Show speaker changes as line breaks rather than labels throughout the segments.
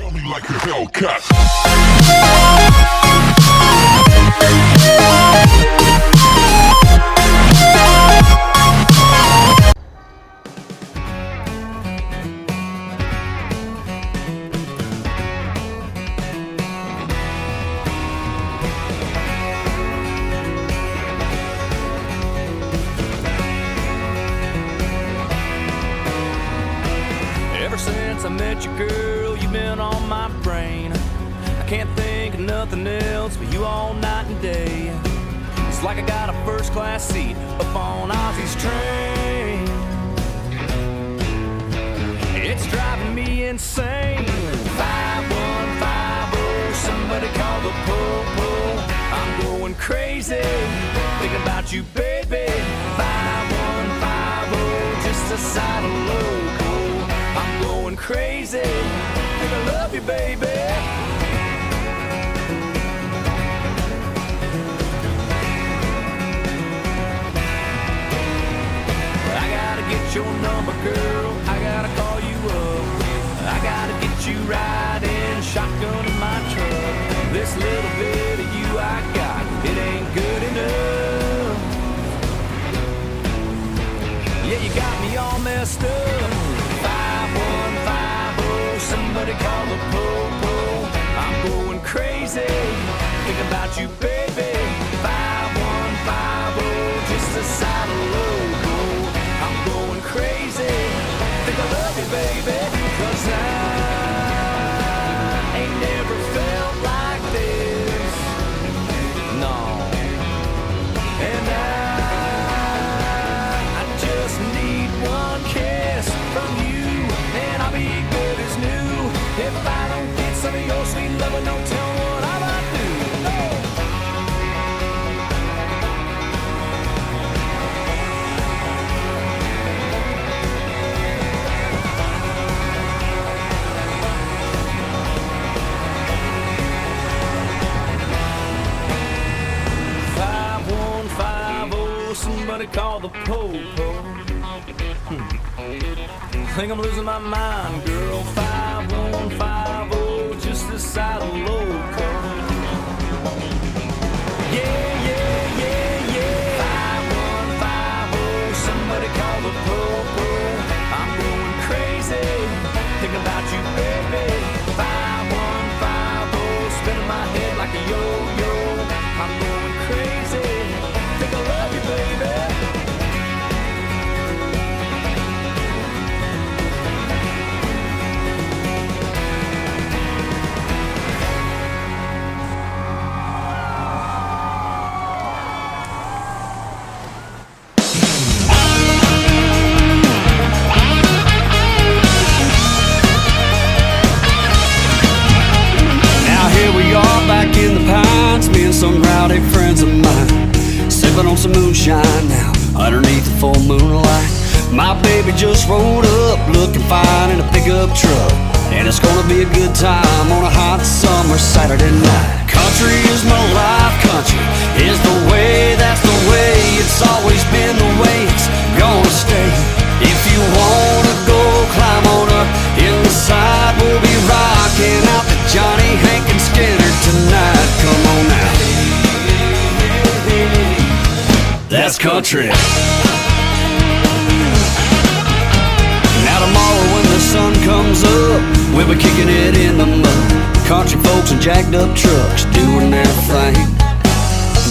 Smell me like a Hellcat.
Ever since I met you, girl, you've been on my brain. I can't think of nothing else but you all night and day. It's like I got a first-class seat up on Ozzy's train. It's driving me insane. 5150, somebody call the po-po. I'm going crazy, thinking about you, baby. 5150, just a side of loco. I'm going crazy, think I love you, baby. I gotta get your number, girl, I gotta call you up. I gotta get you riding shotgun in my truck. This little bit of you I got, it ain't good enough. Yeah, you got me all messed up. 5150, somebody call the po-po. I'm going crazy, thinking about you, baby. 5150, just a side of loco. I'm going crazy, think I love you, baby. 'Cause I ain't never felt like this, no. And I just need one kiss from you, and I'll be good as new. If I don't get some of your sweet loving, don't tell me what I might do. No. 5150, somebody call the po-po. Think I'm losing my mind, girl. 5150, just this side of loco. Yeah, yeah, yeah, yeah. 5150, somebody call the po-po. I'm going crazy, thinking about you, baby. 5150, spinning my head like a yo-yo. I'm going crazy, think I love you, baby. Back in the pines, me and some rowdy friends of mine, sipping on some moonshine now, underneath the full moonlight. My baby just rolled up, looking fine in a pickup truck, and it's gonna be a good time on a hot summer Saturday night. Country is my life, country is the way, that's the way, it's always been the way it's gonna stay. If you wanna go, climb on up in the side, we'll be rocking out the Johnny, Hank, and Skinner tonight. Come on now, that's country. Now tomorrow when the sun comes up, we'll be kicking it in the mud. Country folks and jacked up trucks doing their thing.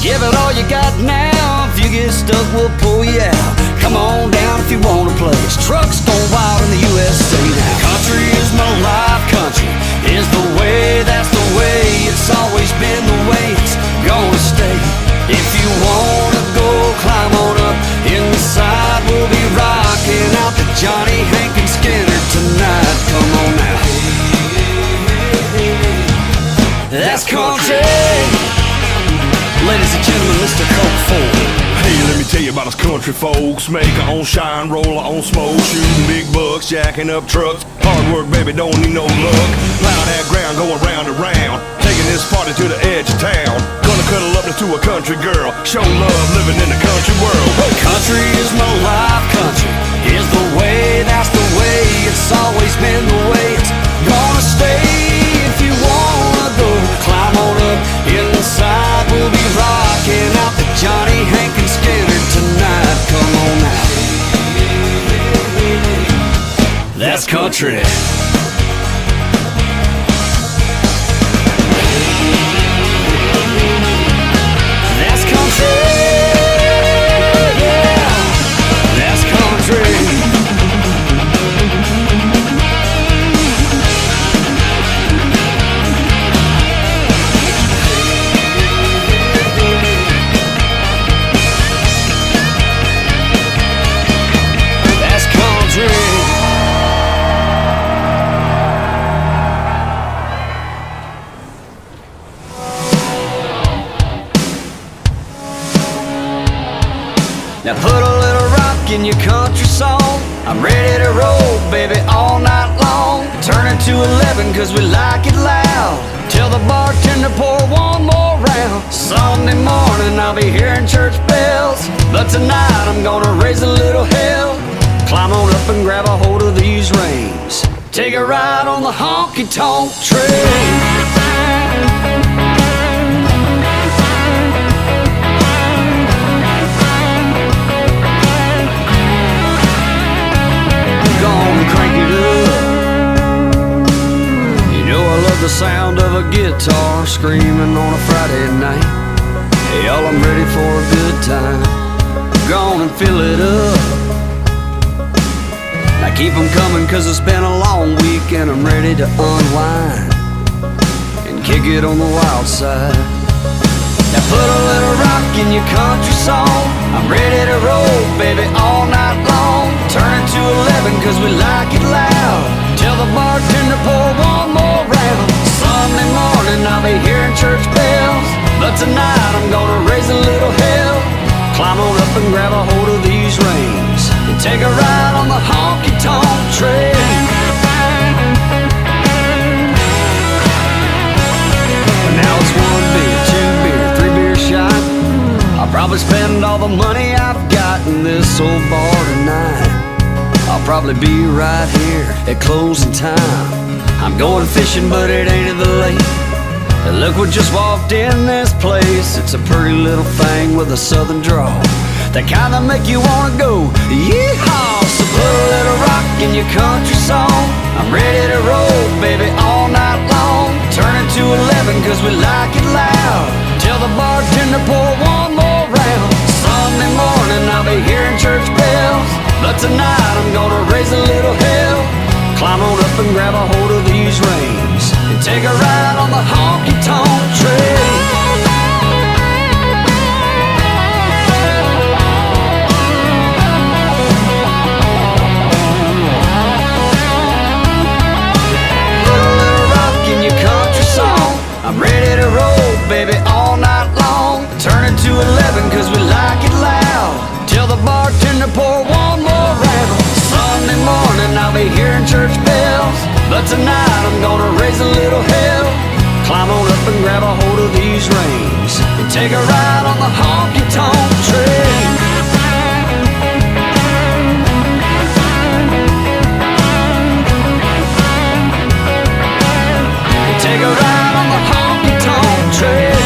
Give it all you got now, if you get stuck we'll pull you out. Come on down if you wanna play, trucks go wild in the USA now. Country is my life, country is the way, that's the way, it's always been the way it's gonna stay. If you wanna go, climb on up in the side, we'll be rocking out the Johnny, Hank, and Skinner tonight. Come on now, that's country. Ladies and gentlemen, Mr. Coke Ford.
Hey, let me tell you about us country folks. Make our own shine, roll our own smoke, shooting big bucks, jacking up trucks. Hard work, baby, don't need no luck. Plow that ground, going round and round, taking this party to the edge of town. Gonna cuddle up to a country girl, show love living in the country world. Hey.
Country is my life, country is the way, that's the way, it's always been the way it's gonna stay.
country.
That's country. Yeah, that's country. That's country. Now put a little rock in your country song. I'm ready to roll, baby, all night long. Turn it to 11 cause we like it loud. Tell the bartender pour one more round. Sunday morning I'll be hearing church bells, but tonight I'm gonna raise a little hell. Climb on up and grab a hold of these reins. Take a ride on the honky-tonk train. Gonna crank it up. You know I love the sound of a guitar screaming on a Friday night. Hey, y'all, I'm ready for a good time. Gonna fill it up. Now keep 'em coming cause it's been a long week and I'm ready to unwind and kick it on the wild side. Now put a little rock in your country song. I'm ready to roll, baby, all night long. Turn it to 11 cause we like it loud. Tell the bartender pour one more round. Sunday morning I'll be hearing church bells, but tonight I'm gonna raise a little hell. Climb on up and grab a hold of these reins and take a ride on the honky-tonk train. But now it's 1 beer, 2 beer, 3 beer shot. I'll probably spend all the money I've got in this old bar tonight. I'll probably be right here at closing time. I'm going fishing but it ain't in the lake. And look, we just walked in this place. It's a pretty little thing with a southern drawl, that kind that make you wanna go yeehaw. So put a little rock in your country song. I'm ready to roll, baby, all night long. Turn it to 11 cause we like it loud. Tell the bartender pour one more round. Sunday morning I'll be hearing church bells, but tonight I'm gonna raise a little hell. Climb on up and grab a hold of these reins and take a ride on the honky-tonk train. Put a little rock in your country song. I'm ready to roll, baby, all night long. Turn it to 11 cause we like it loud. Tell the bartender pour one more round. Sunday morning I'll be hearing church bells, but tonight I'm gonna raise a little hell. Climb on up and grab a hold of these reins and take a ride on the honky-tonk train. Take a ride on the honky-tonk train.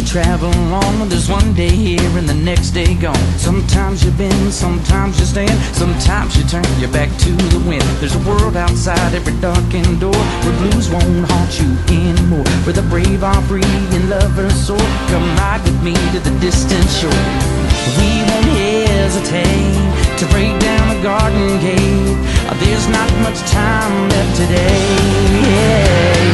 Travel on, there's one day here and the next day gone. Sometimes you bend, sometimes you stand, sometimes you turn your back to the wind. There's a world outside every darkened door where blues won't haunt you anymore. where the brave are free and lovers soar. Come ride with me to the distant shore. We won't hesitate to break down a garden gate. There's not much time left today. Yeah.